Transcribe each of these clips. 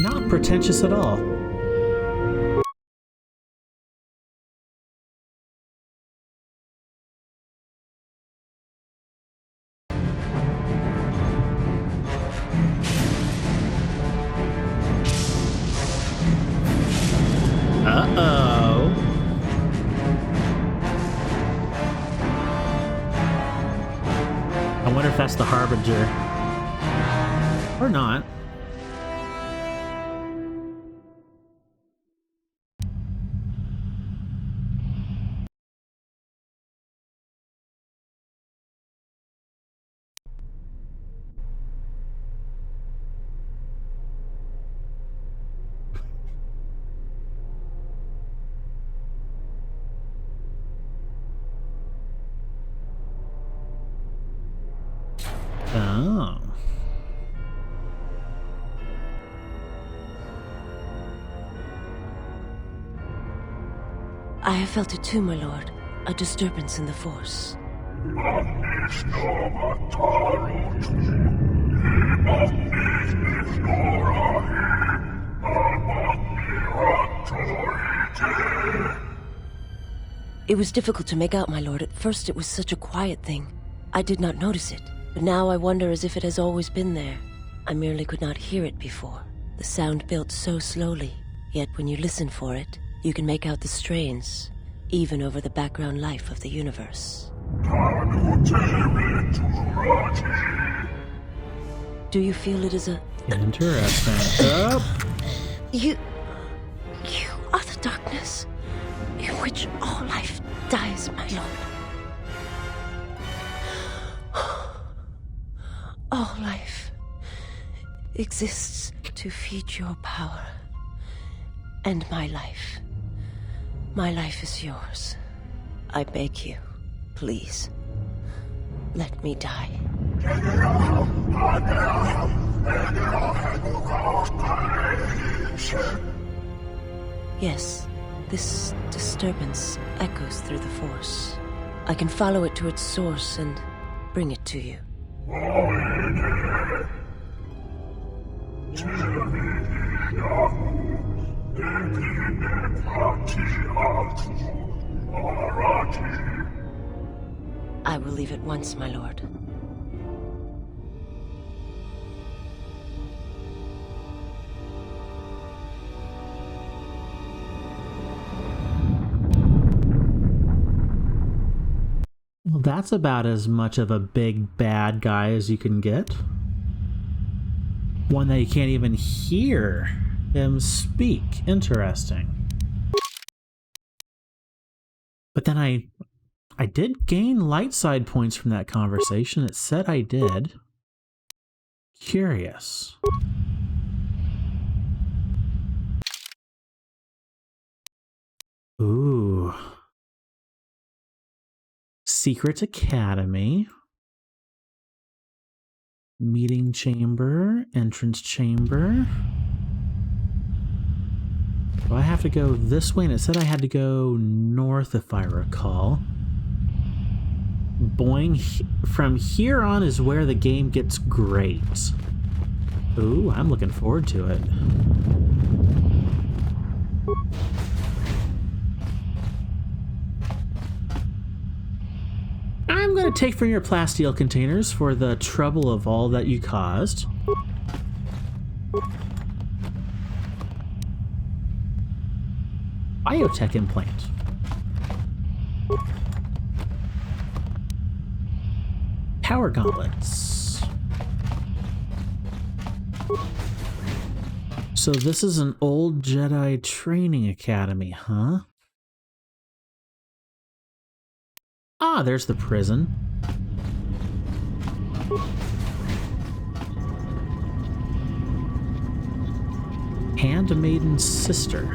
Not pretentious at all. Uh-oh. I wonder if that's the Harbinger. Or not. Oh. I have felt it too, my lord. A disturbance in the Force. It was difficult to make out, my lord. At first it was such a quiet thing. I did not notice it, but now I wonder as if it has always been there. I merely could not hear it before. The sound built so slowly, yet when you listen for it, you can make out the strains, even over the background life of the universe. Do you feel it is a... Interesting. Oh. You are the darkness in which all life dies, my lord. All life exists to feed your power. And my life is yours. I beg you, please, let me die. Yes, this disturbance echoes through the Force. I can follow it to its source and bring it to you. I will leave at once, my lord. Well, that's about as much of a big bad guy as you can get. One that you can't even hear him speak. Interesting. But then I did gain light side points from that conversation. It said I did. Curious. Ooh. Secret Academy. Meeting chamber. Entrance chamber. Do I have to go this way? And it said I had to go north if I recall. Boing. From here on is where the game gets great. Ooh, I'm looking forward to it. I'm going to take from your plasteel containers for the trouble of all that you caused. Biotech implant. Power gauntlets. So this is an old Jedi training academy, huh? Ah, there's the prison. Handmaiden sister.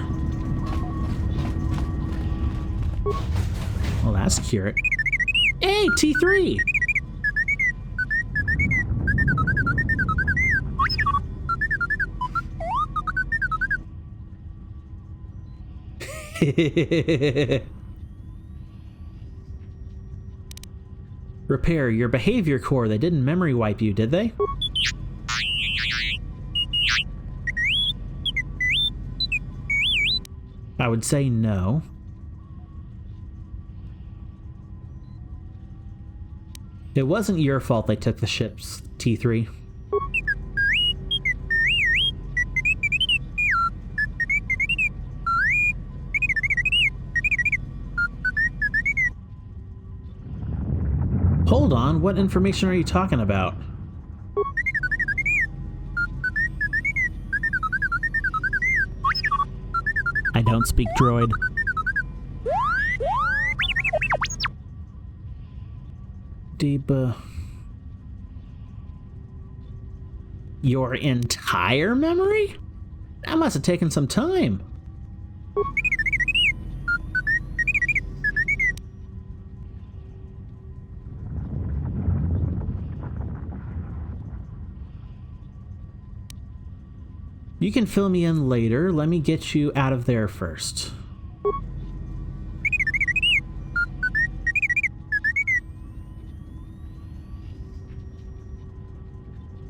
Well, that's cute. Hey, T3! Repair your behavior core. They didn't memory wipe you, did they? I would say no. It wasn't your fault they took the ship's T3. Hold on, what information are you talking about? I don't speak droid. Your entire memory? That must have taken some time. You can fill me in later. Let me get you out of there first.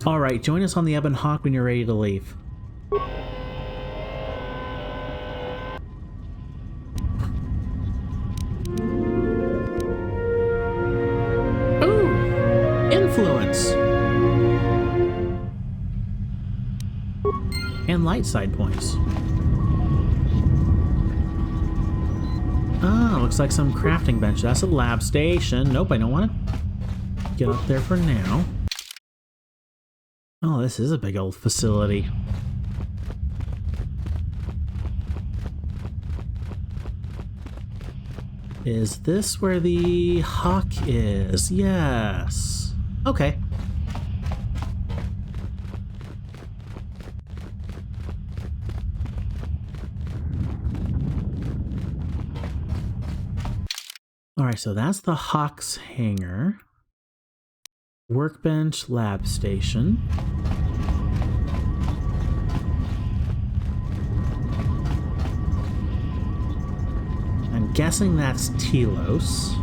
Alright, join us on the Ebon Hawk when you're ready to leave. Ooh! Influence! And light side points. Ah, looks like some crafting bench. That's a lab station. Nope, I don't want to get up there for now. Oh, this is a big old facility. Is this where the Hawk is? Yes. Okay. Alright, so that's the Hawk's hangar. Workbench, lab station. I'm guessing that's Telos.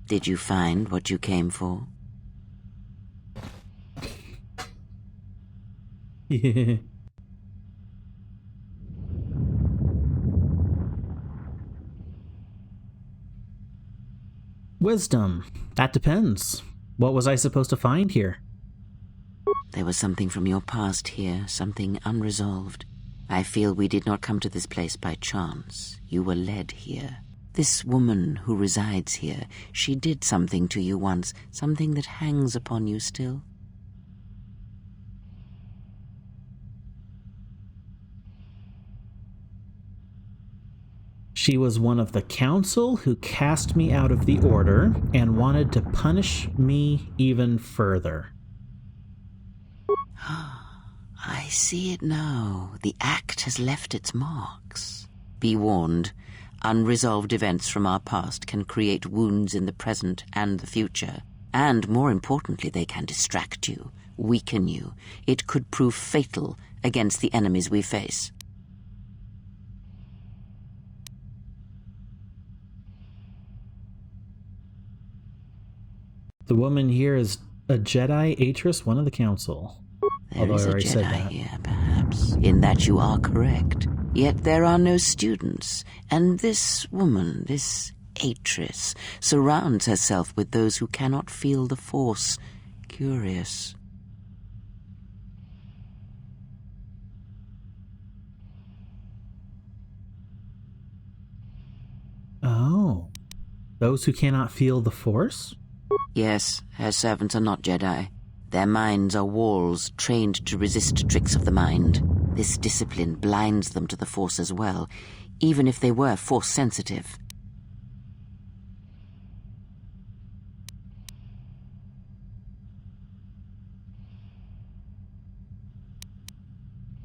Did you find what you came for? Yeah. Wisdom. That depends. What was I supposed to find here? There was something from your past here, something unresolved. I feel we did not come to this place by chance. You were led here. This woman who resides here, she did something to you once, something that hangs upon you still. She was one of the council who cast me out of the order and wanted to punish me even further. I see it now. The act has left its marks. Be warned, unresolved events from our past can create wounds in the present and the future. And more importantly, they can distract you, weaken you. It could prove fatal against the enemies we face. The woman here is a Jedi Atris, one of the council. There Although is I a already said Jedi that. here, perhaps, in that you are correct. Yet there are no students, and this woman, this Atris, surrounds herself with those who cannot feel the Force. Curious. Oh. Those who cannot feel the Force? Yes, her servants are not Jedi. Their minds are walls trained to resist tricks of the mind. This discipline blinds them to the Force as well, even if they were Force-sensitive.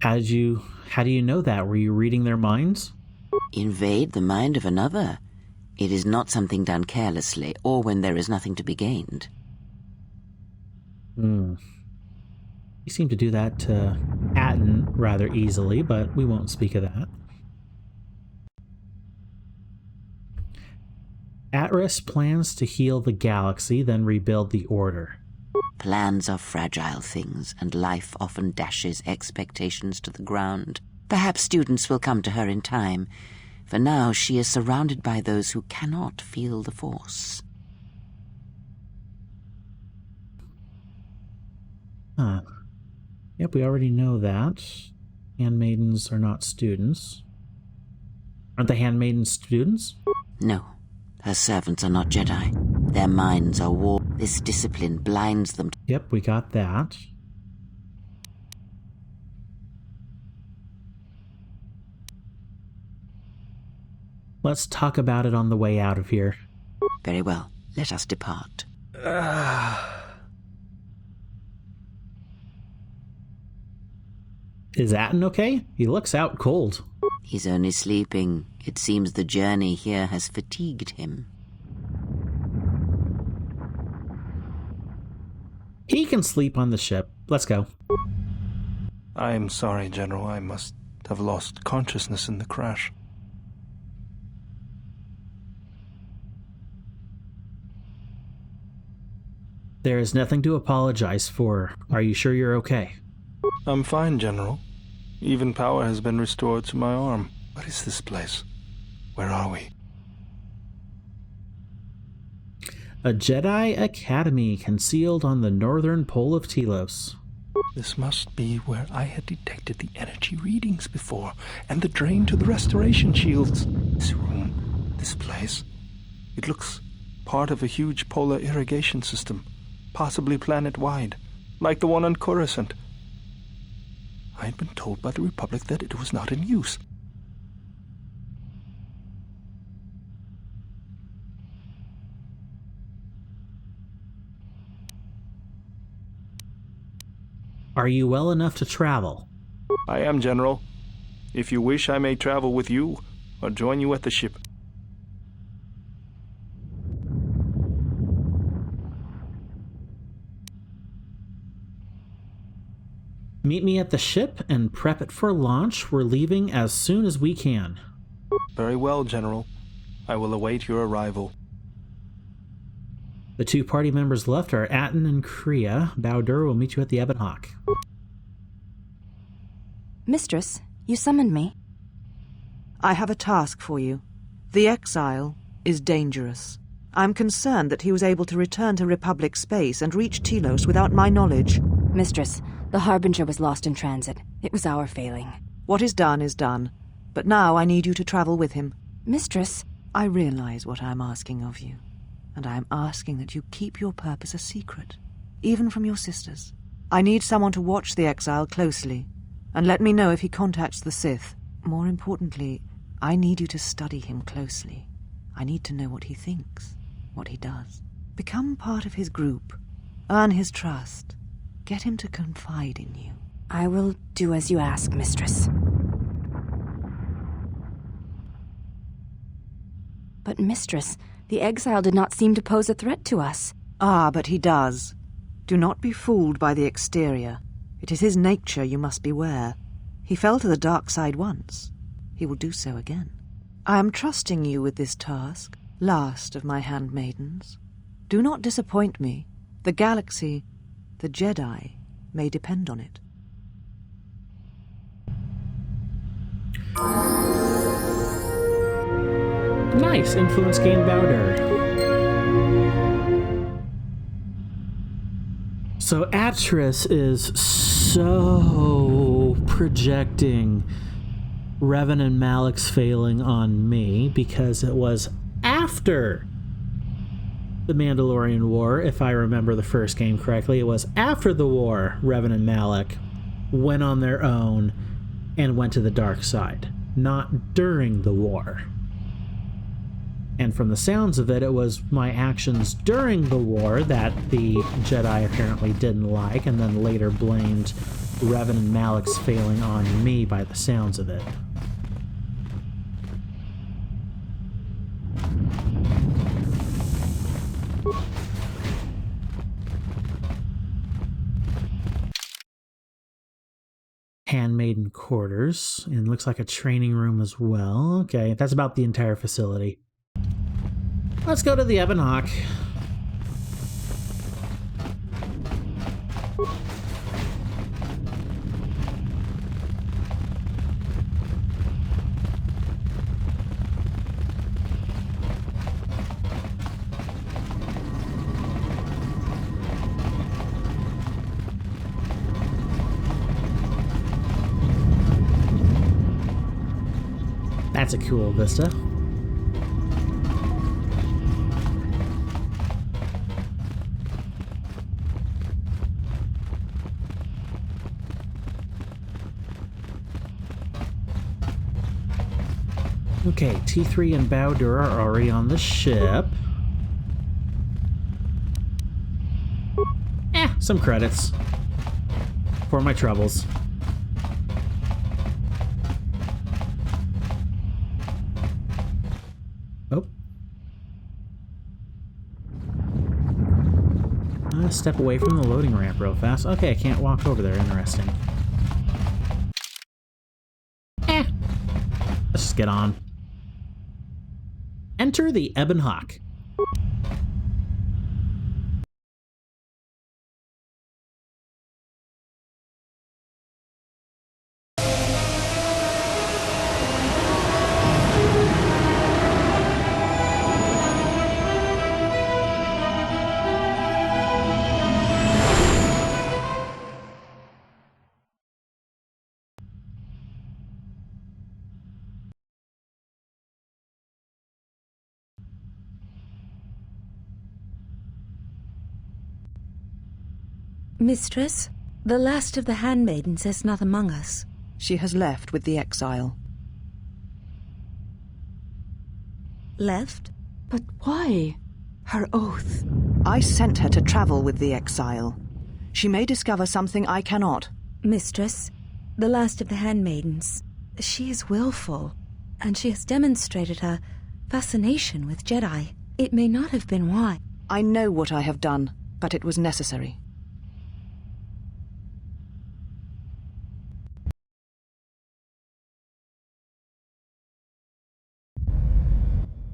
How do you know that? Were you reading their minds? Invade the mind of another. It is not something done carelessly, or when there is nothing to be gained. You seem to do that to Atten rather easily, but we won't speak of that. Karaeous plans to heal the galaxy, then rebuild the Order. Plans are fragile things, and life often dashes expectations to the ground. Perhaps students will come to her in time. For now, she is surrounded by those who cannot feel the Force. Huh. Yep, we already know that. Handmaidens are not students. Aren't the handmaidens students? No, her servants are not Jedi. Their minds are warped. This discipline blinds them. Yep, we got that. Let's talk about it on the way out of here. Very well, let us depart. Is Atten okay? He looks out cold. He's only sleeping. It seems the journey here has fatigued him. He can sleep on the ship. Let's go. I'm sorry, General. I must have lost consciousness in the crash. There is nothing to apologize for. Are you sure you're okay? I'm fine, General. Even power has been restored to my arm. What is this place? Where are we? A Jedi Academy concealed on the northern pole of Telos. This must be where I had detected the energy readings before, and the drain to the restoration shields. This room, this place, it looks part of a huge polar irrigation system, possibly planet-wide, like the one on Coruscant. I had been told by the Republic that it was not in use. Are you well enough to travel? I am, General. If you wish, I may travel with you, or join you at the ship. Meet me at the ship and prep it for launch. We're leaving as soon as we can. Very well, General. I will await your arrival. The two party members left are Atten and Kriya. Bowdur will meet you at the Ebon Hawk. Mistress, you summoned me. I have a task for you. The Exile is dangerous. I'm concerned that he was able to return to Republic space and reach Telos without my knowledge. Mistress, the Harbinger was lost in transit. It was our failing. What is done, but now I need you to travel with him. Mistress, I realize what I'm asking of you, and I am asking that you keep your purpose a secret, even from your sisters. I need someone to watch the Exile closely, and let me know if he contacts the Sith. More importantly, I need you to study him closely. I need to know what he thinks, what he does. Become part of his group. Earn his trust. Get him to confide in you. I will do as you ask, Mistress. But, Mistress, the Exile did not seem to pose a threat to us. Ah, but he does. Do not be fooled by the exterior. It is his nature you must beware. He fell to the dark side once. He will do so again. I am trusting you with this task, last of my handmaidens. Do not disappoint me. The galaxy, the Jedi, may depend on it. Nice! Influence gained Bowdur. So Atris is so projecting Revan and Malik's failing on me because it was after the Mandalorian War, if I remember the first game correctly. It was after the war Revan and Malik went on their own and went to the dark side, not during the war. And from the sounds of it, it was my actions during the war that the Jedi apparently didn't like, and then later blamed Revan and Malik's failing on me by the sounds of it. Handmaiden quarters, and looks like a training room as well. Okay, that's about the entire facility. Let's go to the Ebon Hawk. That's a cool vista. Okay, T3 and Bowdur are already on the ship. Some credits for my troubles. Oh. Step away from the loading ramp real fast. Okay, I can't walk over there. Interesting. Let's just get on. Enter the Ebon Hawk. Mistress, the last of the handmaidens is not among us. She has left with the exile. Left? But why? Her oath. I sent her to travel with the exile. She may discover something I cannot. Mistress, the last of the handmaidens. She is willful, and she has demonstrated a fascination with Jedi. It may not have been why. I know what I have done, but it was necessary.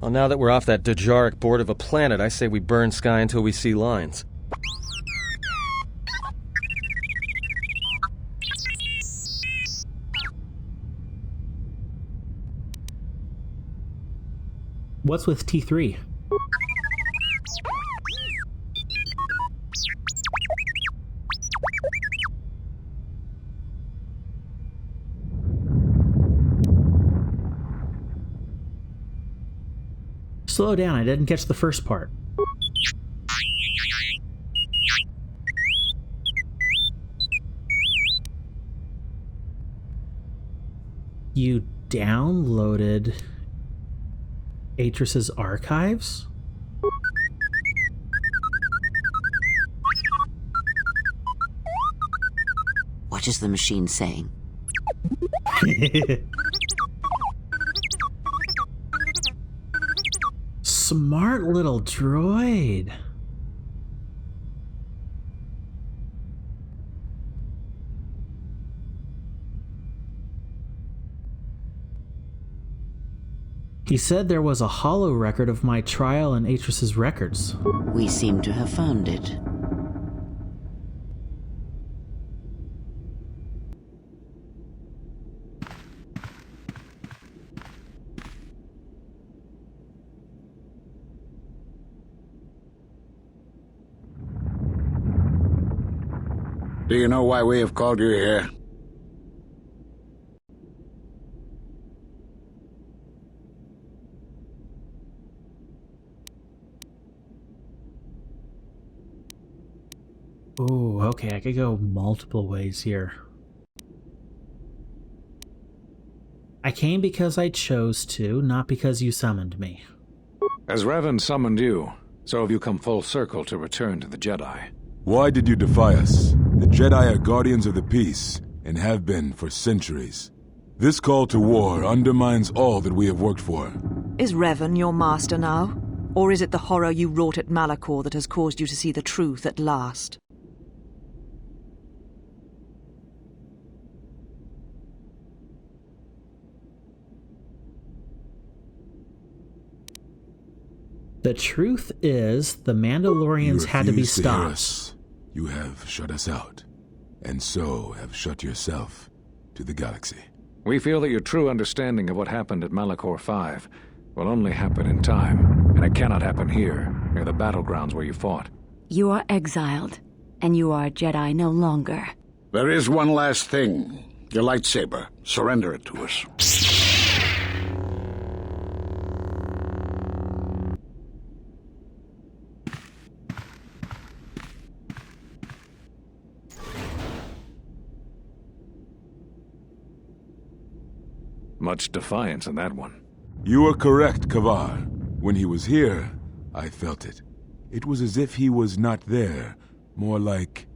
Well, now that we're off that Dajaric board of a planet, I say we burn sky until we see lines. What's with T3? Slow down, I didn't catch the first part. You downloaded Atris's archives? What is the machine saying? Smart little droid. He said there was a holo record of my trial in Atris's records. We seem to have found it. Do you know why we have called you here? Ooh, okay, I could go multiple ways here. I came because I chose to, not because you summoned me. As Revan summoned you, so have you come full circle to return to the Jedi. Why did you defy us? The Jedi are guardians of the peace, and have been for centuries. This call to war undermines all that we have worked for. Is Revan your master now? Or is it the horror you wrought at Malachor that has caused you to see the truth at last? The truth is, the Mandalorians had to be refuse to hear stopped. us. You have shut us out, and so have shut yourself to the galaxy. We feel that your true understanding of what happened at Malachor 5 will only happen in time, and it cannot happen here, near the battlegrounds where you fought. You are exiled, and you are a Jedi no longer. There is one last thing. Your lightsaber. Surrender it to us. Much defiance in that one. You are correct, Kavar. When he was here, I felt it. It was as if he was not there, more like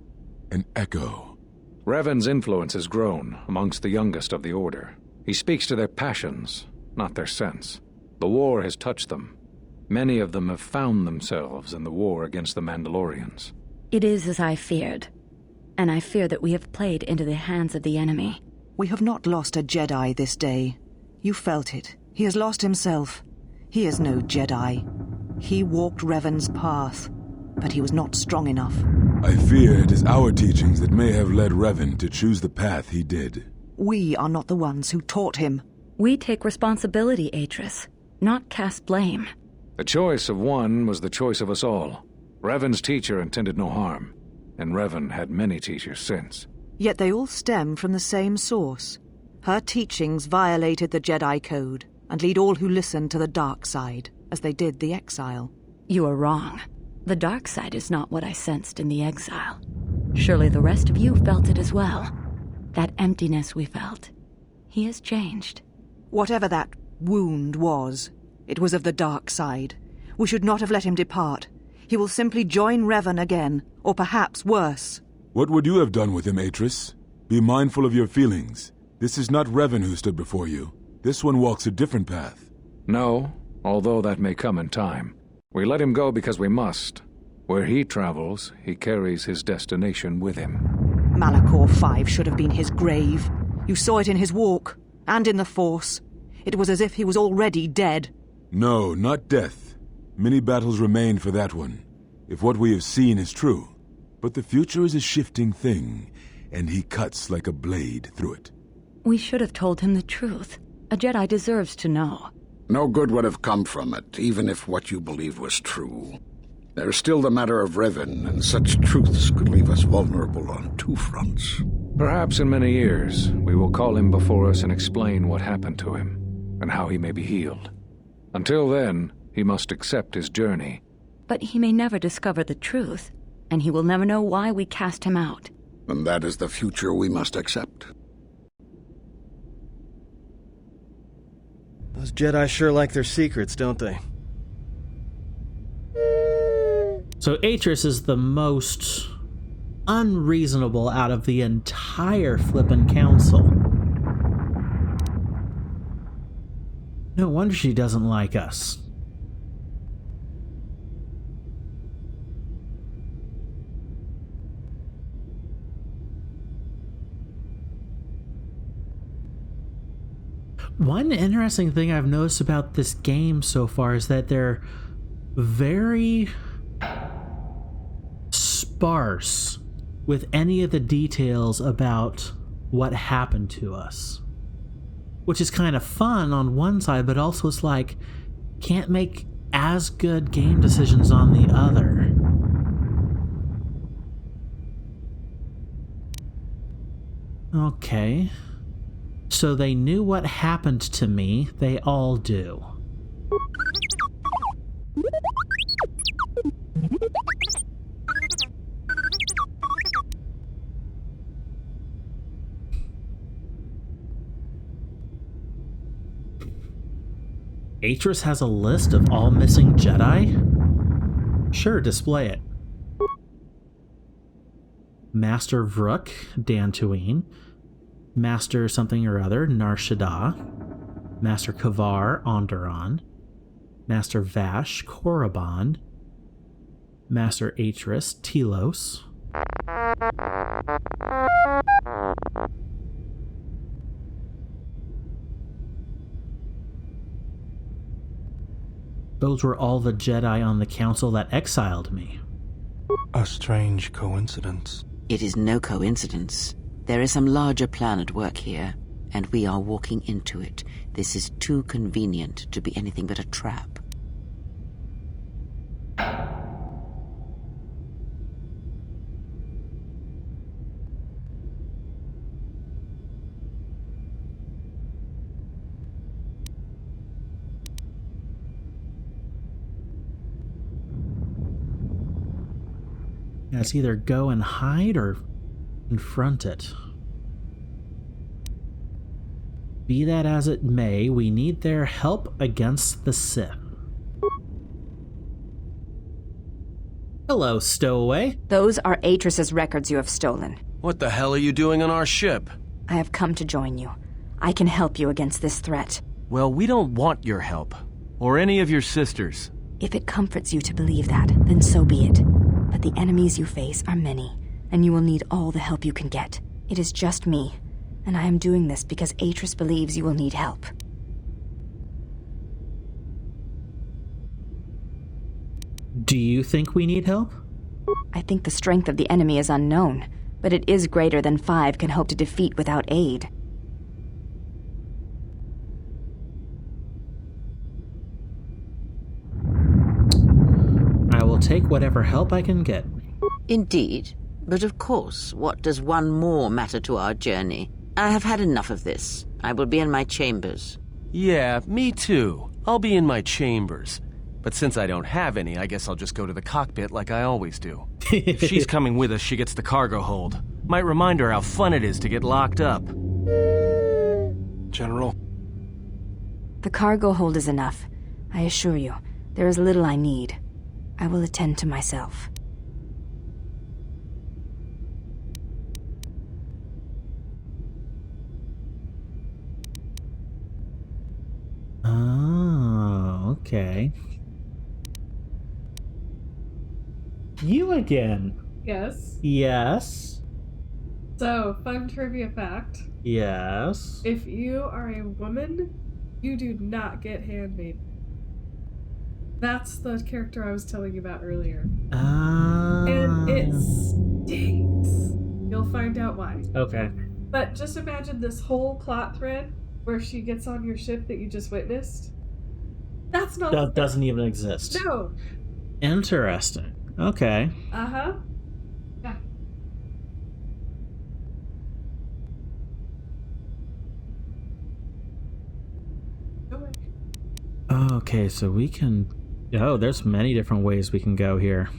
an echo. Revan's influence has grown amongst the youngest of the Order. He speaks to their passions, not their sense. The war has touched them. Many of them have found themselves in the war against the Mandalorians. It is as I feared, and I fear that we have played into the hands of the enemy. We have not lost a Jedi this day. You felt it. He has lost himself. He is no Jedi. He walked Revan's path, but he was not strong enough. I fear it is our teachings that may have led Revan to choose the path he did. We are not the ones who taught him. We take responsibility, Atris, not cast blame. The choice of one was the choice of us all. Revan's teacher intended no harm, and Revan had many teachers since. Yet they all stem from the same source. Her teachings violated the Jedi Code and lead all who listen to the dark side, as they did the exile. You are wrong. The dark side is not what I sensed in the exile. Surely the rest of you felt it as well. That emptiness we felt. He has changed. Whatever that wound was, it was of the dark side. We should not have let him depart. He will simply join Revan again, or perhaps worse. What would you have done with him, Atris? Be mindful of your feelings. This is not Revan who stood before you. This one walks a different path. No, although that may come in time. We let him go because we must. Where he travels, he carries his destination with him. Malachor 5 should have been his grave. You saw it in his walk, and in the Force. It was as if he was already dead. No, not death. Many battles remain for that one, if what we have seen is true. But the future is a shifting thing, and he cuts like a blade through it. We should have told him the truth. A Jedi deserves to know. No good would have come from it, even if what you believed was true. There is still the matter of Revan, and such truths could leave us vulnerable on two fronts. Perhaps in many years, we will call him before us and explain what happened to him, and how he may be healed. Until then, he must accept his journey. But he may never discover the truth, and he will never know why we cast him out. And that is the future we must accept. Those Jedi sure like their secrets, don't they? So Atris is the most unreasonable out of the entire flippin' council. No wonder she doesn't like us. One interesting thing I've noticed about this game so far is that they're very sparse with any of the details about what happened to us. Which is kind of fun on one side, but also it's like, can't make as good game decisions on the other. Okay. So they knew what happened to me. They all do. Atris has a list of all missing Jedi? Sure, display it. Master Vrook, Dantooine. Master something or other, Nar Shaddaa. Master Kavar, Onderon. Master Vash, Korriban. Master Atris, Telos. those were all the Jedi on the council that exiled me. A strange coincidence. It is no coincidence. There is some larger plan at work here, and we are walking into it. This is too convenient to be anything but a trap. Now it's either go and hide or confront it. Be that as it may, we need their help against the Sith. Hello, Stowaway. Those are Atris's records you have stolen. What the hell are you doing on our ship? I have come to join you. I can help you against this threat. Well, we don't want your help. Or any of your sisters. If it comforts you to believe that, then so be it. But the enemies you face are many, and you will need all the help you can get. It is just me, and I am doing this because Atris believes you will need help. Do you think we need help? I think the strength of the enemy is unknown, but it is greater than 5 can hope to defeat without aid. I will take whatever help I can get. Indeed. But of course, what does one more matter to our journey? I have had enough of this. I will be in my chambers. Yeah, me too. I'll be in my chambers. But since I don't have any, I guess I'll just go to the cockpit like I always do. If she's coming with us, she gets the cargo hold. Might remind her how fun it is to get locked up. General. The cargo hold is enough. I assure you, there is little I need. I will attend to myself. Oh, okay. You again. Yes. Yes. So, fun trivia fact. Yes. If you are a woman, you do not get handmaid. That's the character I was telling you about earlier. And it stinks. You'll find out why. Okay. But just imagine this whole plot thread where she gets on your ship that you just witnessed. That's not... That doesn't even exist. No. Interesting. Okay. Uh-huh. Yeah. Okay, so we can... Oh, there's many different ways we can go here.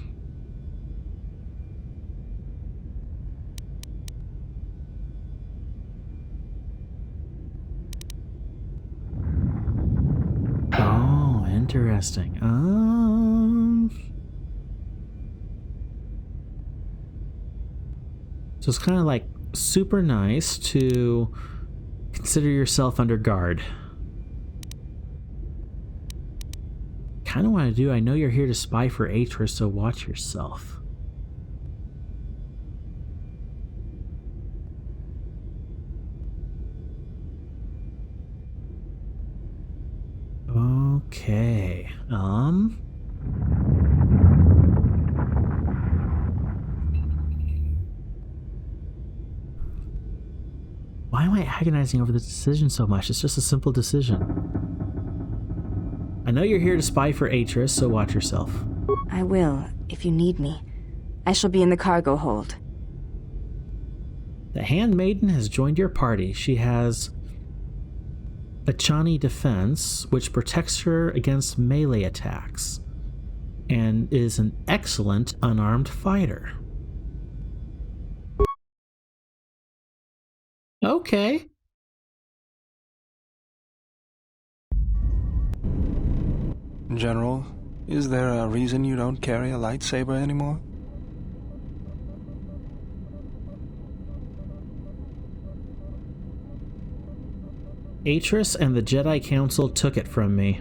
Oh, interesting. So it's kind of like super nice to consider yourself under guard. Kind of want to do, I know you're here to spy for Atris, so watch yourself. Okay. Why am I agonizing over this decision so much? It's just a simple decision. I know you're here to spy for Atris, so watch yourself. I will, if you need me. I shall be in the cargo hold. The Handmaiden has joined your party. She has a Chani defense, which protects her against melee attacks, and is an excellent unarmed fighter. Okay. General, is there a reason you don't carry a lightsaber anymore? Atris and the Jedi Council took it from me.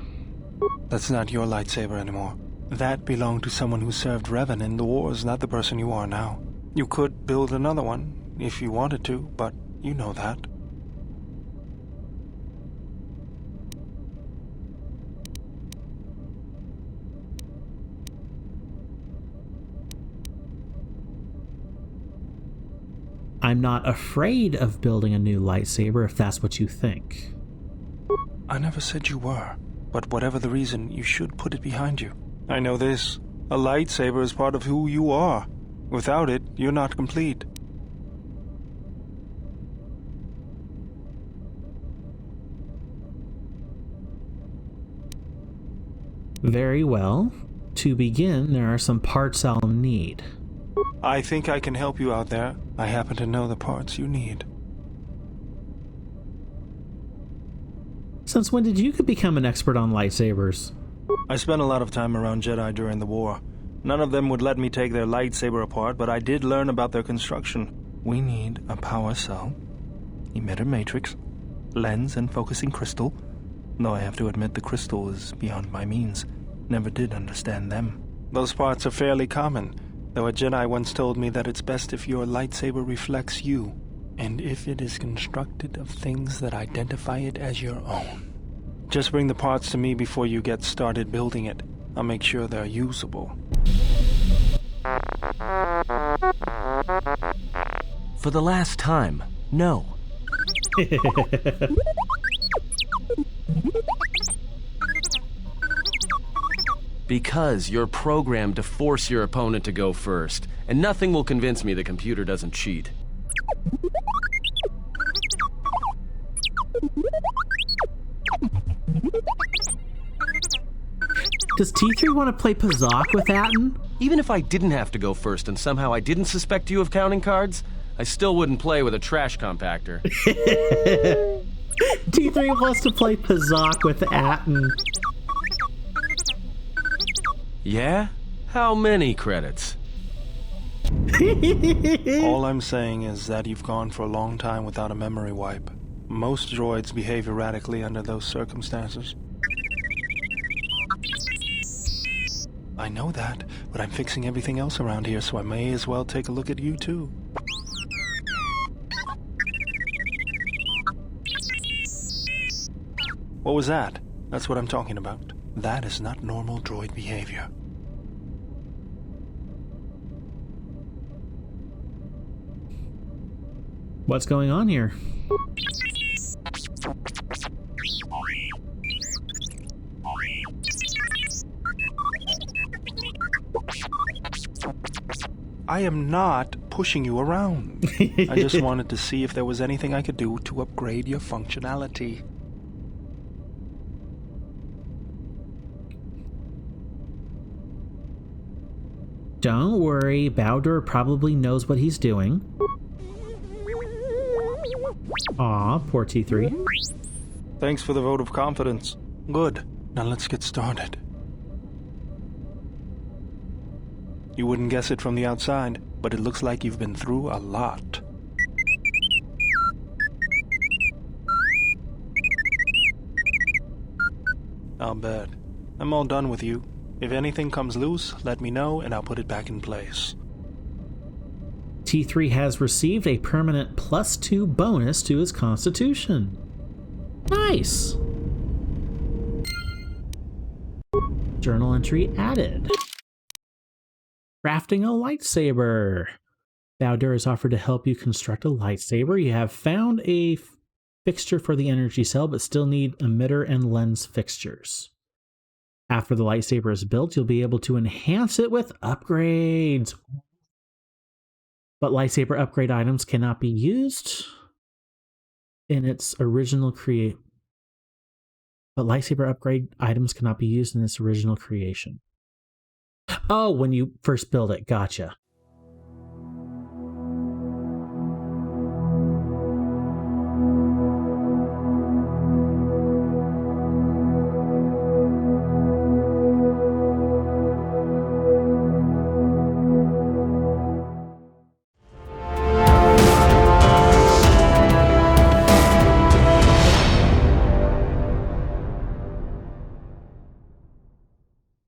That's not your lightsaber anymore. That belonged to someone who served Revan in the wars, not the person you are now. You could build another one, if you wanted to, but you know that. I'm not afraid of building a new lightsaber if that's what you think. I never said you were, but whatever the reason, you should put it behind you. I know this. A lightsaber is part of who you are. Without it, you're not complete. Very well. To begin, there are some parts I'll need. I think I can help you out there. I happen to know the parts you need. Since when did you become an expert on lightsabers? I spent a lot of time around Jedi during the war. None of them would let me take their lightsaber apart, but I did learn about their construction. We need a power cell, emitter matrix, lens and focusing crystal. Though I have to admit the crystal is beyond my means. Never did understand them. Those parts are fairly common, though a Jedi once told me that it's best if your lightsaber reflects you, and if it is constructed of things that identify it as your own. Just bring the parts to me before you get started building it. I'll make sure they're usable. For the last time, no. Because you're programmed to force your opponent to go first, and nothing will convince me the computer doesn't cheat. Does T3 want to play Pazak with Atten? Even if I didn't have to go first and somehow I didn't suspect you of counting cards, I still wouldn't play with a trash compactor. T3 wants to play Pazak with Atten. Yeah? How many credits? All I'm saying is that you've gone for a long time without a memory wipe. Most droids behave erratically under those circumstances. I know that, but I'm fixing everything else around here, so I may as well take a look at you too. What was that? That's what I'm talking about. That is not normal droid behavior. What's going on here? I am not pushing you around. I just wanted to see if there was anything I could do to upgrade your functionality. Don't worry, Bowder probably knows what he's doing. Aw, poor T3. Thanks for the vote of confidence. Good. Now let's get started. You wouldn't guess it from the outside, but it looks like you've been through a lot. I'll bet. I'm all done with you. If anything comes loose, let me know and I'll put it back in place. T3 has received a permanent +2 bonus to his constitution. Nice! Journal entry added. Crafting a lightsaber. Bowder is offered to help you construct a lightsaber. You have found a fixture for the energy cell, but still need emitter and lens fixtures. After the lightsaber is built, you'll be able to enhance it with upgrades. But lightsaber upgrade items cannot be used in its original creation. Oh, when you first build it. Gotcha.